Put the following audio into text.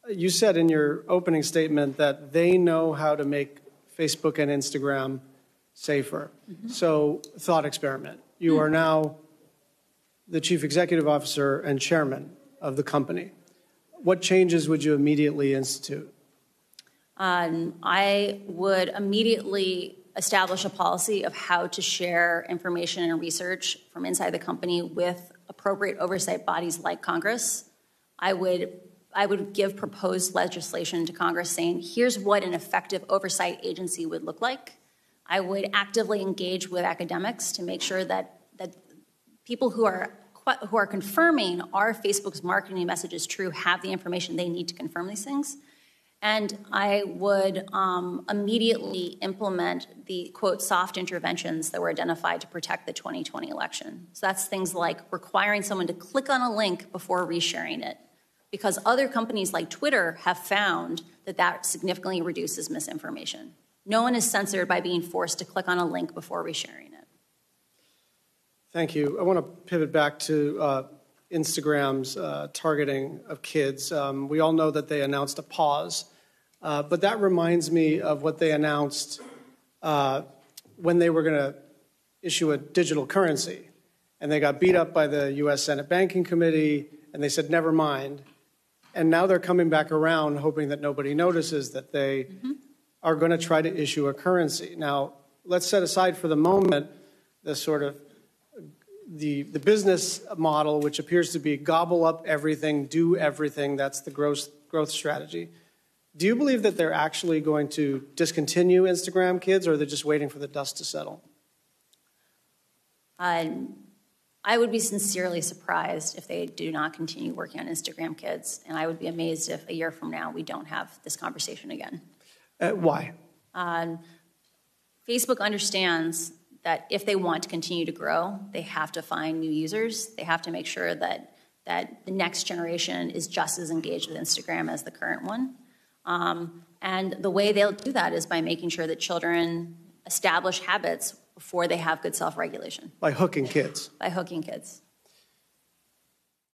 You said in your opening statement that they know how to make Facebook and Instagram safer. So, thought experiment. You are now the chief executive officer and chairman of the company. What changes would you immediately institute? I would immediately establish a policy of how to share information and research from inside the company with appropriate oversight bodies like Congress. I would give proposed legislation to Congress saying, here's what an effective oversight agency would look like. I would actively engage with academics to make sure that people who are confirming are Facebook's marketing message is true have the information they need to confirm these things. And I would immediately implement the, quote, soft interventions that were identified to protect the 2020 election. So that's things like requiring someone to click on a link before resharing it, because other companies like Twitter have found that that significantly reduces misinformation. No one is censored by being forced to click on a link before resharing it. Thank you. I want to pivot back to Instagram's targeting of kids. We all know that they announced a pause, but that reminds me of what they announced when they were going to issue a digital currency. And they got beat up by the U.S. Senate Banking Committee, and they said, never mind. And now they're coming back around, hoping that nobody notices that they are going to try to issue a currency. Now, let's set aside for the moment the sort of the business model, which appears to be gobble up everything, do everything. That's the growth strategy. Do you believe that they're actually going to discontinue Instagram Kids, or are they just waiting for the dust to settle? I would be sincerely surprised if they do not continue working on Instagram Kids, and I would be amazed if a year from now we don't have this conversation again. Why? Facebook understands that if they want to continue to grow, they have to find new users. They have to make sure that the next generation is just as engaged with Instagram as the current one. And the way they'll do that is by making sure that children establish habits before they have good self-regulation. By hooking kids. By hooking kids.